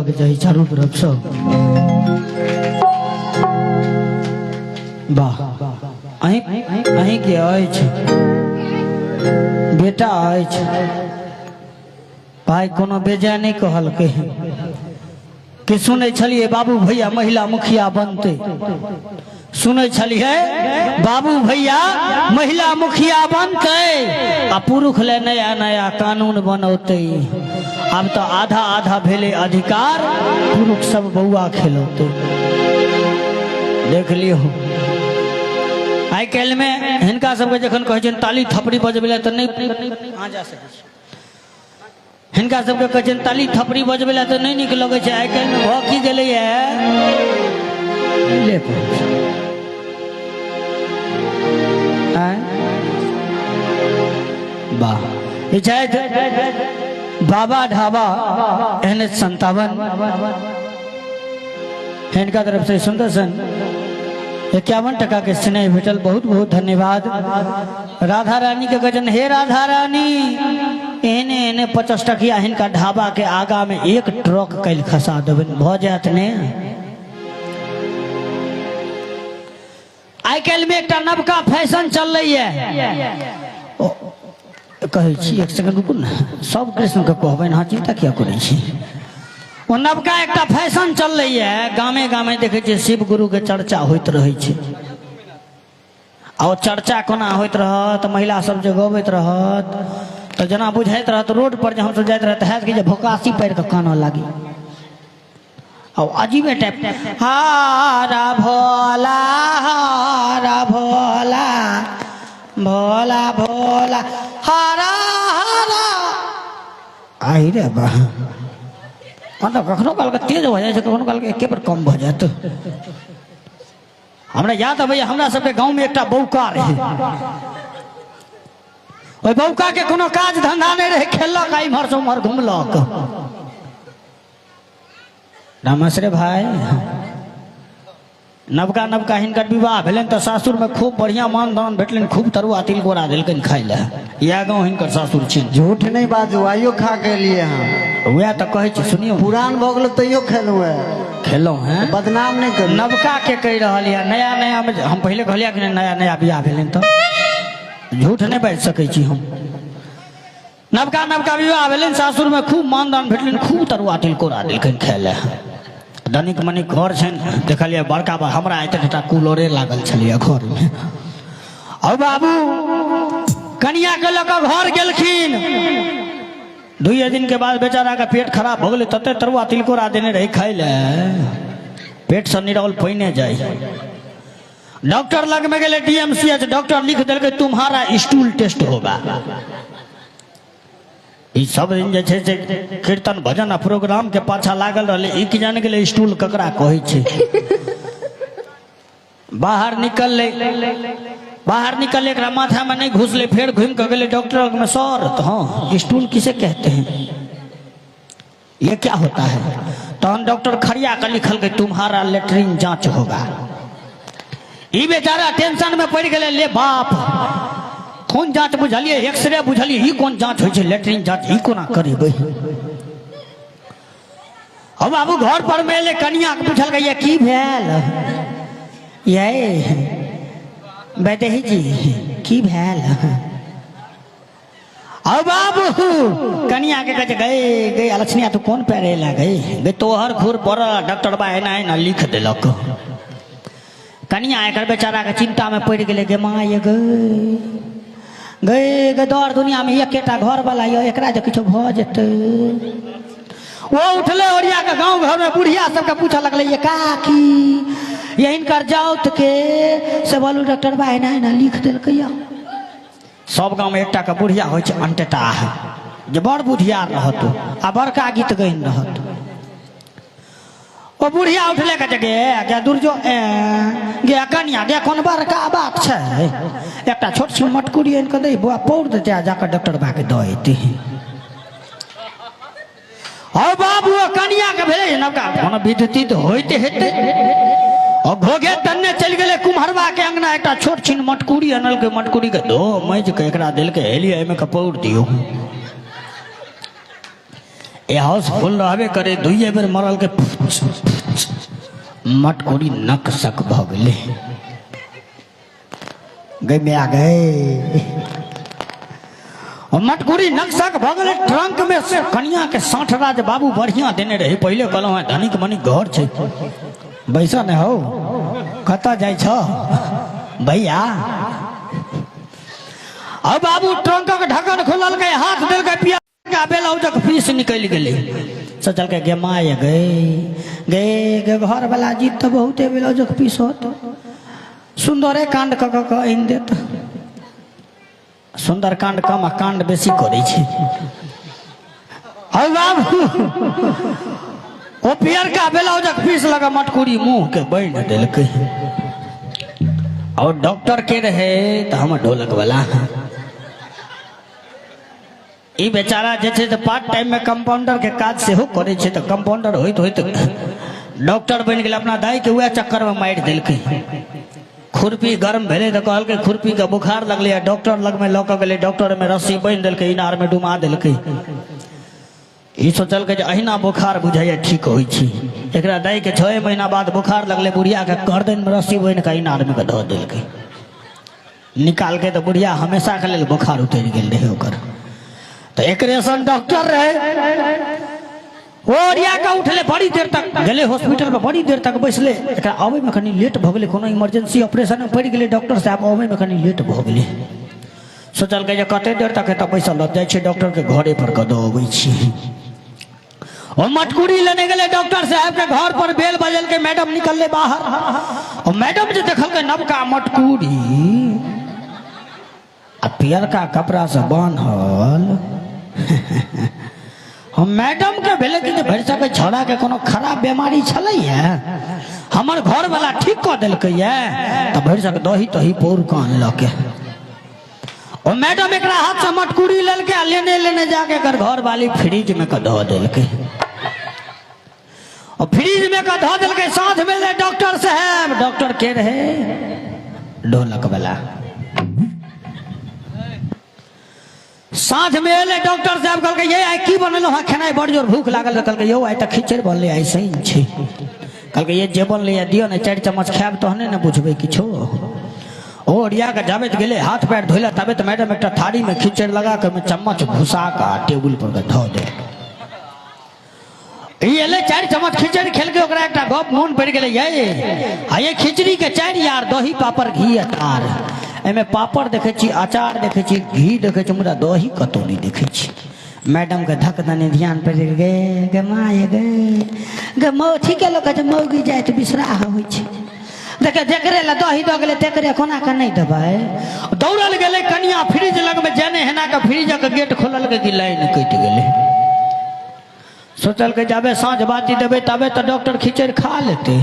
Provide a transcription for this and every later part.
के चाहिए चारों तरफ सब। वाह अहीं के अछि बेटा अछि भाई कोनो बेजा नहीं कहल के कि सुने छलिए बाबू भैया महिला मुखिया बनते, सुने छलिए बाबू भैया महिला मुखिया बनते आ पुरुष ले नया नया कानून बनौते। अब तो आधा आधा भेले अधिकार, पुरुष सब बउआ खेलौते। देख लियो आई काल्हि में हिनका सबके जखन कहै छन ताली थपड़ी बजबेला त नहीं आ जा सकै छै, हिनका सबके कहै छन ताली थपड़ी बजबेला त नहीं नीक लगै छै। आई काल्हि में भ की गेलै ले वाह बाबा ढाबा NH57 इनका तरफ से सुंदर सन 51 टका के स्नेह भेटल, बहुत बहुत धन्यवाद। राधा रानी के गजन हे राधा रानी एने एने 50 टकिया हिनका ढाबा के आगा में एक ट्रक कैल खसा देबन भ जात ने। आई काल्हि में एक नवका फैशन चल रही है, कहै छी एक सेकंड रुकू ना, सब कृष्ण के कहबे ना, चिंता क्या करै छी। वो नवका एक फैशन चल रही है, गामे गामे देखे छे शिव गुरु के चर्चा होइत रहे छे। और चर्चा कोना होइत रहत, महिला सब जे गबैत रहत तो जना बुझाइत रहत रोड पर जब हम सब जाइत रहत है कि भोकासी पैर के काना लागी और अजीबे टाइप हारा भोला भोला भोला हारा हारा आई रे बा मतलब कखनो काल के तेज हो जाए, कखनो काल के एके पर कम हो जाए। हमरा याद है भैया हमरा सबके गांव में एक बौका रहे, ओई बौका के कोनो काज धंधा नहीं रहे, खेलक इम्हर से उम्हर घुमलक। नमस्ते भाई नवका नवका हिनकर विवाह भेलन तो सासुर में खूब बढ़िया मान दान भेटलन, खूब तरुआ तिलकोरा देलकन खाई ले। या गाँव हिनकर सासुर छी, झूठ नहीं बाजू, आइयो खा के लिए हम वह तो कहे सुनियो पुरान भऽ गेल तैयो खेलो है बदनाम नहीं कर। नवका के कह रहा है नया नया में हम पहले कहलिया कि नया नया बियाह भेलन तो झूठ नहीं बाज सकै छी हम। नवका नवका विवाह भेलन सासुर में खूब मान दान भेटलन, खूब तरुआ तिलकोरा देलकन खाई ले। धनिक मनिक घर छन देखलिए बड़का बा हमरा एतटा कूलरे लागल छलिए घर में। और बाबू कनिया के लक घर गेलखिन, 2 दिन के बाद बेचारा का पेट खराब हो गए, तते तरुआ तिलकोरा देने रही खाई ले, पेट से निरौल पैने जाए। डॉक्टर लग में गए DMCH, डॉक्टर लिख दिल तुम्हारा स्टूल टेस्ट होगा। ई सब दिन जे छे से कीर्तन भजन आ प्रोग्राम के पाछा लागल रहले, ई की जाने के स्टूल ककरा कहै छे। बाहर निकल एकरा माथा में नहीं घुसले, फिर घूम के गए डॉक्टर में, सर तो हाँ स्टूल किसे कहते हैं, ये क्या होता है। तो हम डॉक्टर खड़िया का लिखल के तुम्हारा लेटरिन जांच होगा। ई बेचारा टेंशन में पड़ गए, ले बाप कौन जांच बुझलिए, एक्सरे बुझलिए, ही कौन जांच हो, लेटरिन जांच ही कोना करेबै। अब बाबू घर पर मेले कनिया के पूछल गई की भेल, ये बैदेही जी की भेल। अब बाबू कनिया के कहे गए गए अलक्षणिया तू कौन पैरे ला गई तोहर घूर पर डॉक्टर बा एना लिख दिलक। कनिया एक बेचारा के चिंता में पड़ गए, गे माँ ये गए दौड़ दुनिया में एकेटा घर वाला यो एकरा जे किछो भ जेते। वो उठले ओरिया के गांव घर में बुढ़िया सबके पूछा लगले, ये काकी ये इनकर जाउत के से बोलू डॉक्टर बा एना लिख देलकैया। सब गांव में एकटा के बुढ़िया होय छै अंटेटा है जे बड़ बुढ़िया रहत आ बड़का गीत गइन रहत। ओ बुढ़िया उठले के गे दुर्जो गे कनिया गे कोन बड़का बात छै, एकटा छोट सी मटकुरी इनके दे बुआ पौड़ दे जाकर डॉक्टर बा के दे। और बाबू कनिया के भेले नवका कोनो विद्युत होते हेते और घोगे तन्ने चल गए कुम्हरवा के अंगना, एकटा छोट छिन मटकुरी अनल के, मटकुरी के दो मैज के एकरा दिल के हेलिया में कपौड़ दियो। ये हाउसफुल रहबे करे, दुइये बेर मरल के मटकोरी नक सक भ गेले। गए में आ गए और मटकुरी नक्शक भगल ट्रंक में से कन्या के 60 राज बाबू बढ़िया देने रहे। पहले कहलौं है धनिक मनी घर छे, बैसा न हो कता जाय छ भैया। अब बाबू ट्रंक के ढक्कन खोलल के हाथ देल के पिया के ब्लाउजक पीस निकल गेले। सोचल के गे माय गे घर वाला जीत तो बहुते ब्लाउजक पीस होत, सुंदरे कांड क इन देत। सुंदर कांड कम कांड बेसी करे छे। अब बाबू ओ पियर का ब्लाउजक पीस लगा मटकुरी मुंह के बांध देलकै। और डॉक्टर के रहे तो हम ढोलक वाला ई बेचारा जे छे पार्ट टाइम में कंपाउंडर के काज से हो करे छे। तो कंपाउंडर होइत होइत डॉक्टर बन गेल। अपना दाई के वह चक्कर में मार देलकै। खुरपी गर्म भेले तो कहल के खुरपी का बुखार लगले, डॉक्टर लग में लौक गेले। डॉक्टर में रस्सी बांध देलकै, इनार में डुमा देलकै। ई सोचल के अहिना बुखार बुझाइए ठीक होइ छी। एकरा दाई के 6 महीना बाद बुखार लगले। बुढ़िया के गर्दन में रस्सी बांध के इनार में धो देलकै। निकाल के तो बुढ़िया हमेशा के लेल बुखार उतर गेल रहे ओकर। तो एकरे सन डॉक्टर रहे ओरिया का उठले, बड़ी देर तक गेले हॉस्पिटल में, बड़ी देर तक बैसले। एकरा आवे में कनी लेट भ गेले, कोनो इमरजेंसी ऑपरेशन में पड़ गेले। डॉक्टर साहब आवे में कनी लेट भ गेले। सोचल के जे कते देर तक एतऽ बैसल रह जाय छै, डॉक्टर के घरे पर कदौ अबै छी। और मटकुरी लेने गेले डॉक्टर साहब के घर पर। बेल बजल के मैडम निकलले बाहर। और मैडम जे देखल के नवका मटकुरी आ पियर का कपड़ा से बांधल। हम मैडम के भेले कि भरि सके छोड़ा के कोनो खराब बीमारी छलै है, हमर घर वाला ठीक क देलकै है। तो भरि सके दही तही पौर कान लके। और मैडम एकरा हाथ से मटकुरी लेल के लेने जाके कर घर वाली फ्रिज में क धो देलकै। और फ्रिज में क धो देलकै। साथ में ले डॉक्टर साहब। डॉक्टर के रहे ढोलक वाला। साँझ में एले डॉक्टर साहब कहल के ये आई की बनल है खेनाई, बड़ जोर भूख लागल। कहल के यो आई त खिचड़ बनले, ऐसे ही छै। कहल के ये जे बनले दियो ने 4 चम्मच खाब तहने न बुझबे किछो। ओरिया के जाबे गेले हाथ पैर धोइला, तबे तो मैडम एक थारी में खिचड़ लगा के चम्मच घुसा का टेबुल पर धो दे। एले 4 चम्मच खिचड़ी खेल के ओकरा एकटा गप मोन पड़ गेले। ये खिचड़ी के 4 यार दही पापड़ घी अचार। एमे पापड़ देखे छी, अचार देखे छी, घी देखे छी, मुदा दही कतौ नहीं देखे छी। मैडम के धक दने ध्यान पड़ गे माय गे मौ ठीक है लोग मौगी जाए तो बिसरा होइ छै। देखे जकरे ला दही द गेले तेकरे कोना के नहीं देबै। दौड़ल गेले कनिया फ्रिज लग में, जाने हेना के फ्रिज के गेट खोलल के लाइन कटि गेले। सोचल के जाबे साँझ बाती देवे तबे तो डॉक्टर खिचड़ खा लेते।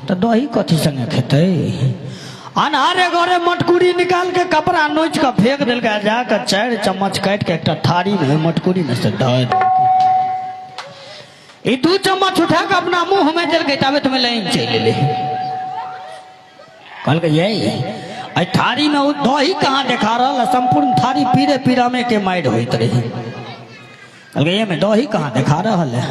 तो दही कथी संगे खेते। अनहारे घरे मटकुरी निकाल के कपड़ा नोच के फेंक दिल के, जाकर 4 चम्मच काट के एक थारी में मटकुरी में से धर। 2 चम्मच उठा के अपना मुंह में दिल के, तबे तुम्हें लाइन चल ले। कल के ये थारी में दही कहाँ देखा रहा, संपूर्ण थारी पीरे पीरामे के माइड होइत रही। कल ये में दही कहाँ देखा रहा है।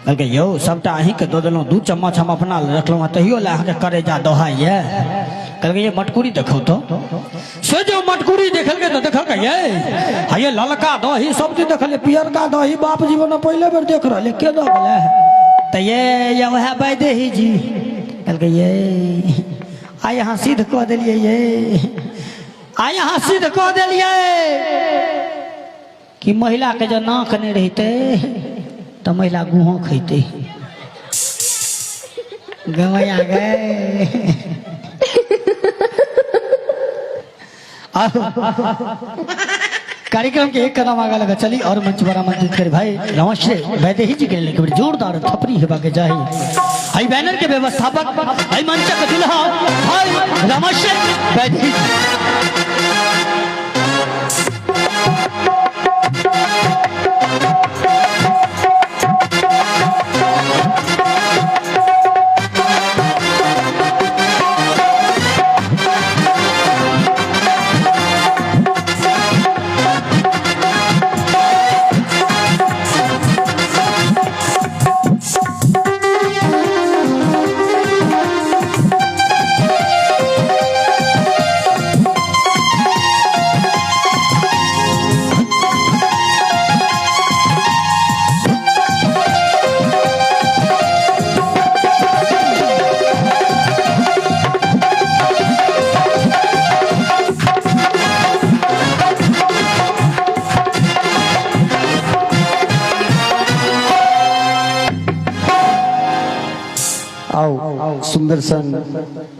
कल के यो सबटा अहीं के दो दिलों, 2 चम्मच हम अपना रखलो तहियो ला के करे जा दोहाई है। कल के ये मटकुरी देखो तो से जो मटकुरी देखल के तो देखल के ये ललका दही सब चीज देखल, पियर का दही बाप जीवन पहले बेर देख रहे के दो बोले तो ये वह बैदे ही जी। कल के ये आ यहाँ सिद्ध कह दिलिए, ये आ यहाँ सिद्ध कह दिलिए कि महिला के जो नाक नहीं रहते तो महिला गुहो खैते। गवैया गए कार्यक्रम के एक कदम आगे लगा चली और मंच बड़ा मंजित कर भाई नमस्ते वैदेही जी के लिए जोरदार थपरी हेबा के जाही। आई बैनर के व्यवस्थापक, आई मंच का दुल्हा भाई नमस्ते वैदेही जी। आओ सुंदर सन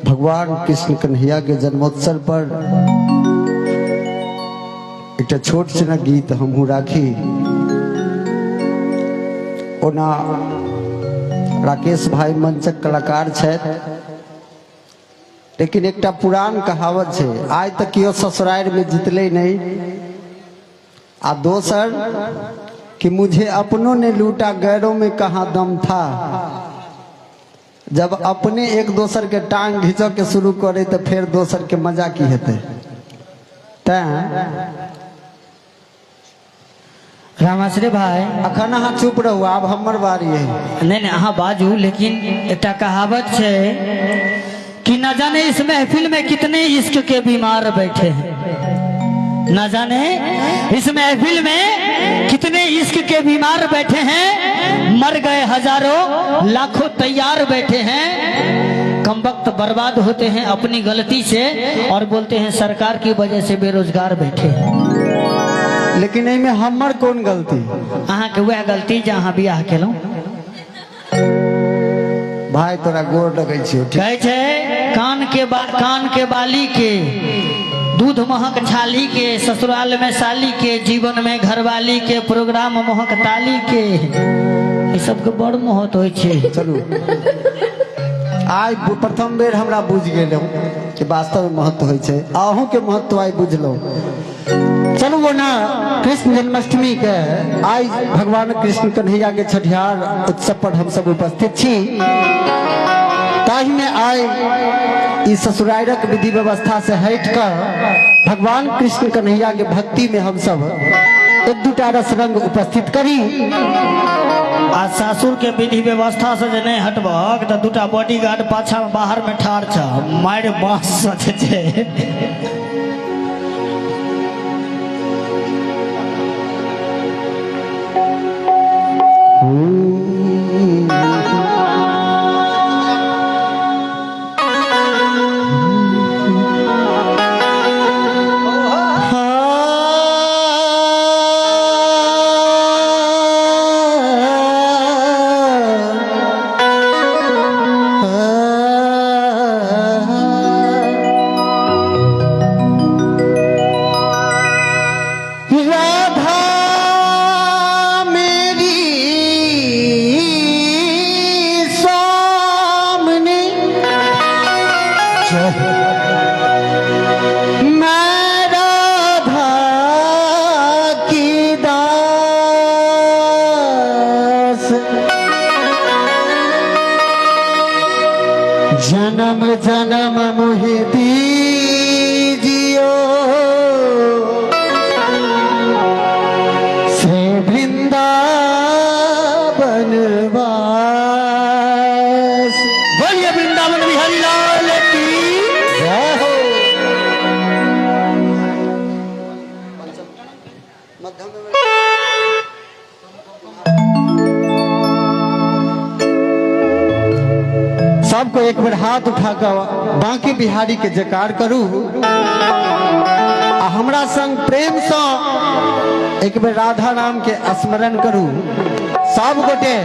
भगवान कृष्ण कन्हैया के जन्मोत्सव पर एक छोट सन गीत हमहू राखी। ओना राकेश भाई मंचक कलाकार छथि, लेकिन एक पुरान कहावत है, आज तक कियो ससुराल में जितले नहीं। आ दोसर कि मुझे अपनों ने लूटा गैरों में कहाँ दम था। जब अपने एक दोसर के टांग घिंचो के शुरू करे तो फिर दोसर के मजा की हेते। रामाश्री भाई अखन अहाँ चुप रहू, आब हमर बारी है। नहीं अहाँ बाजू, लेकिन एक कहावत है कि न जाने इस महफिल में कितने इश्क के बीमार बैठे हैं, न जाने इस महफिल में कितने इश्क के बीमार बैठे हैं। मर गए हजारों लाखों तैयार बैठे हैं, कम वक्त बर्बाद होते हैं अपनी गलती से और बोलते हैं सरकार की वजह से बेरोजगार बैठे हैं। लेकिन इनमें हमर कौन गलती? अहाँ के वह गलती जहाँ बियाह केलौं। भाई तोरा गोर लगे कहे छे कान के बाली के दूध महक छाली के, ससुराल में साली के, जीवन में घरवाली के, प्रोग्राम महक ताली के, ये सब के बड़ महत्व होय छे। चलू आज प्रथम बेर हमरा बुझ गेलौ कि वास्तव में महत्व होय छे, अहूं के महत्व आई बुझलो। चलू वो ना कृष्ण जन्माष्टमी के आज भगवान कृष्ण कन्हैया के छठिहार उत्सव पर हम सब उपस्थित छी। ताहि में आए इस ससुरालक विधि व्यवस्था से हटकर भगवान कृष्ण कन्हैया के भक्ति में हम सब एक दूटा रस रंग उपस्थित करी। आज सासुर के विधि व्यवस्था से नहीं हटबक तो दूटा बॉडीगार्ड पाछा में बाहर में ठाड़ छ, मार बांस सचे। जन्म जन्म मोहि दीजियो श्री वृंदावन वास। बोलिए वृंदावन बिहारी लाल की जय हो। सबको एक बार हाथ उठाकर बांके बिहारी के जयकार करू। आ हमरा संग प्रेम से एक बार राधा नाम के स्मरण करू। सब गोटे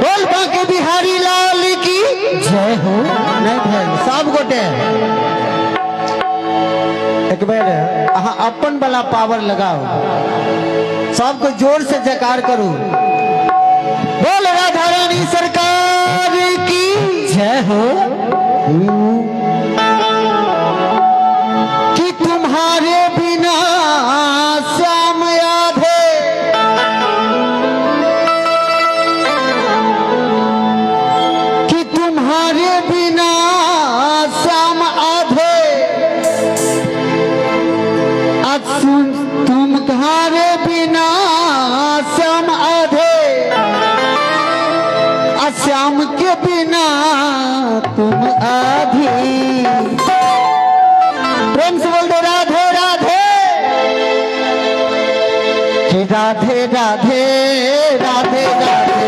बोल बांके बिहारी लाल की जय हो। नहीं भाई सब गोटे एक बार अहाँ अपन वाला पावर लगाओ, सबको जोर से जयकार करू। बोल राधा रानी सरकार की जय हो। कि तुम्हारे बिना श्याम आधे, कि तुम्हारे बिना श्याम आधे, तुम्हारे बिना श्याम आधे, श्याम के बिना तुम आधी। प्रेम से बोल दो राधे राधे। कि राधे राधे राधे राधे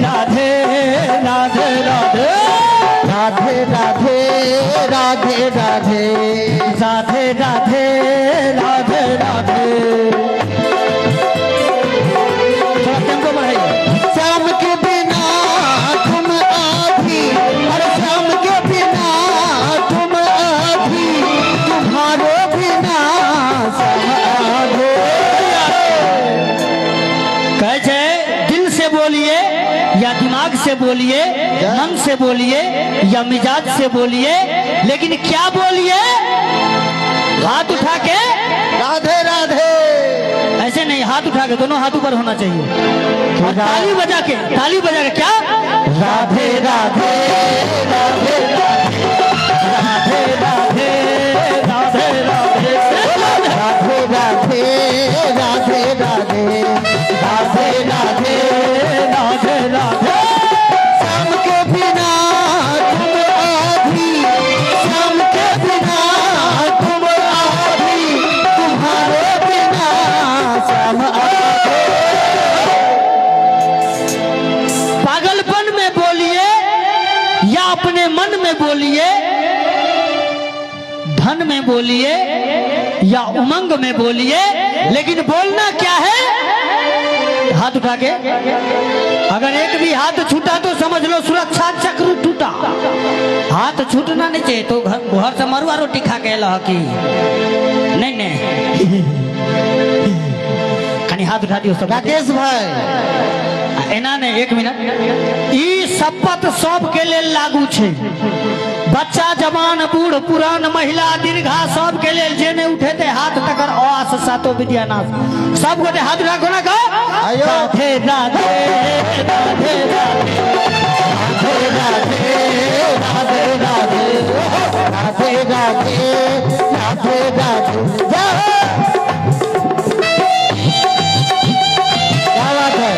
राधे राधे राधे राधे राधे राधे राधे राधे राधे राधे राधे राधे। थोड़ा टेम्पो बढ़ाइए। श्याम के बिना या दिमाग से बोलिए, मन से बोलिए या मिजाज से बोलिए, लेकिन क्या बोलिए? हाथ उठा के राधे राधे। ऐसे नहीं, हाथ उठा के, दोनों हाथ ऊपर होना चाहिए और ताली बजा के, ताली बजा के क्या? राधे राधे राधे राधे राधे राधे राधे राधे राधे राधे राधे राधे राधे राधे राधे। शाम के बिना तुम आधी, शाम के बिना तुम आधी, तुम्हारे बिना शाम आधी। पागलपन में बोलिए या अपने मन में बोलिए, धन में बोलिए या उमंग में बोलिए, लेकिन बोलना क्या है? हाथ उठा के। अगर एक भी हाथ छूटा तो समझ लो सुरक्षा चक्र टूटा। हाथ छूटना नहीं चाहिए तो घर से मरुआ रोटी खा के ला की नहीं नहीं। खाली हाथ उठा दियो सब। राकेश भाई एना नहीं, एक मिनट। ई शपथ सब के लिए लागू छे, बच्चा जवान बूढ़ पुरान महिला दीर्घा सब के लिए। जे नहीं उठे थे हाथ तकर आस सातो विद्यानाथ सब गोटे हाथ उठा को ना कहो राधे राधे राधे राधे राधे राधे राधे राधे राधे राधे राधे। क्या बात है?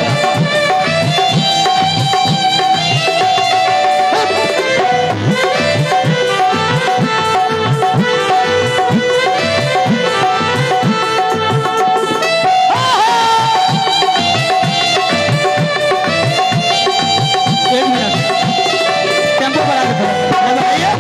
एक मिनट, टेम्पो पर आके खड़ा बताइए।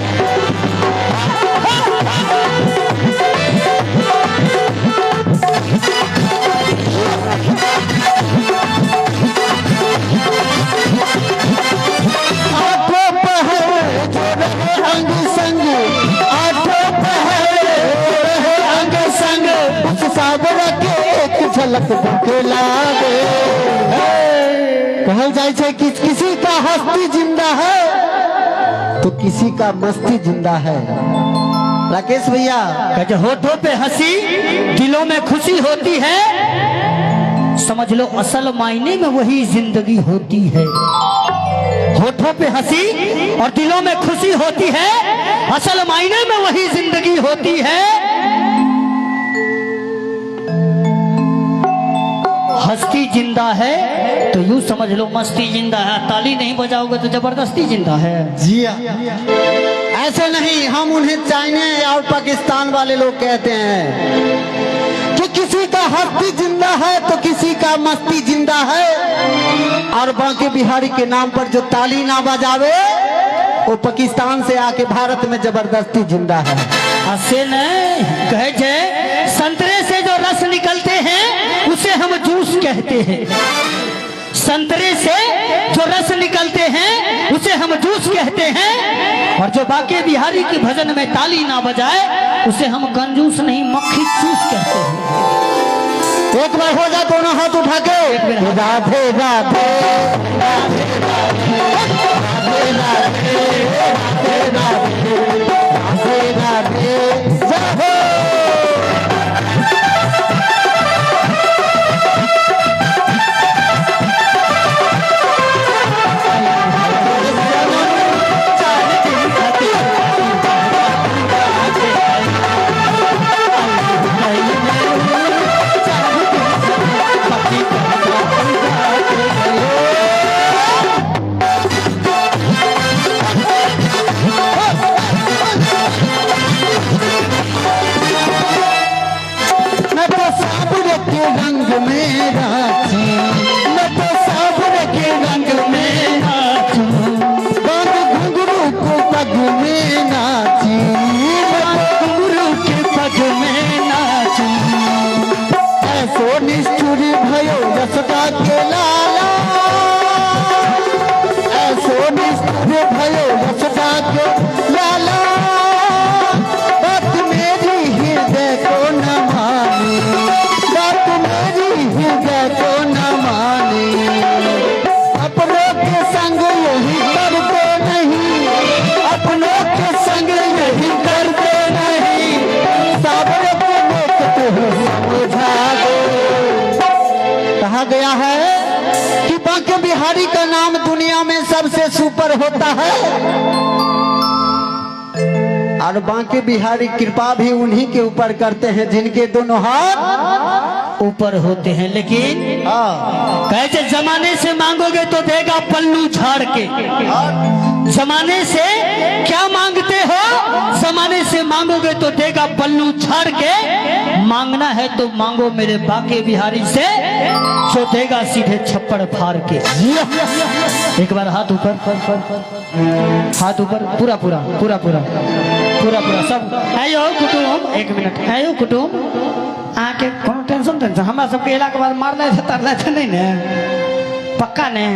आठों पहर जो रहे अंग संग, आठों पहर जो रहे अंग संग, उस सावर के एक झलक देखे लागे। कहल जाए छे कि किसी का हस्ती जिंदा है तो किसी का मस्ती जिंदा है। राकेश भैया कहते होठों पे हंसी दिलों में खुशी होती है, समझ लो असल मायने में वही जिंदगी होती है। होठों पे हंसी और दिलों में खुशी होती है, असल मायने में वही जिंदगी होती है। हस्ती जिंदा है तो यूं समझ लो मस्ती जिंदा है। ताली नहीं बजाओगे तो जबरदस्ती जिंदा है। जी ऐसे नहीं, हम उन्हें चाइना और पाकिस्तान वाले लोग कहते हैं कि किसी का हस्ती जिंदा है तो किसी का मस्ती जिंदा है, और बांके बिहारी के नाम पर जो ताली ना बजावे वो पाकिस्तान से आके भारत में जबरदस्ती जिंदा है। ऐसे नहीं कहे जे संतरे से जो रस निकलते हैं उसे हम जूस कहते हैं। संतरे से जो रस निकलते हैं उसे हम जूस कहते हैं, और जो बाके बिहारी की भजन में ताली ना बजाए उसे हम कंजूस नहीं मक्खी चूस कहते हैं। एक बार हो जाए दोनों हाथ उठा के राधे राधे राधे राधे राधे राधे राधे राधे राधे। बिहारी का नाम दुनिया में सबसे सुपर होता है, और बांके बिहारी कृपा भी उन्हीं के ऊपर करते हैं जिनके दोनों हाथ ऊपर होते हैं। लेकिन कैसे जमाने से मांगोगे तो देगा पल्लू झाड़ के। जमाने से क्या मांगते हो, जमाने से मांगोगे तो देगा पल्लू झाड़ के। मांगना है तो मांगो मेरे बांके बिहारी से, जो देगा सीधे छप्पड़ फाड़ के। एक बार हाथ ऊपर, हाथ ऊपर, पूरा पूरा पूरा पूरा पूरा पूरा सब। आयो कुटुम, एक मिनट, आयो कुटुम, आके कोनो टेंशन टेंशन हमरा सबके एला के बाद मारना है तरना है नहीं ने, पक्का ने।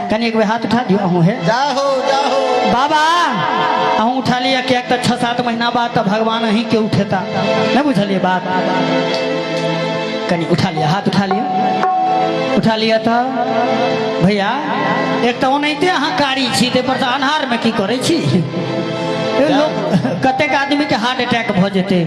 कनी एक बार हाथ उठा दियो। अहूँ है जाहो जाहो बाबा, अहूँ उठा लिया। क्या तो 6-7 महीना बाद तो भगवान ही के उठेता, नहीं बुझलिए बात। कनी उठा लिया, हाथ उठा लिया, उठा लिया था भैया। एक तो ओनाहिते अहाँ कारी छी, ते पर अन्हार में की करे छी। लोग कतेक आदमी के हार्ट अटैक भ जेते।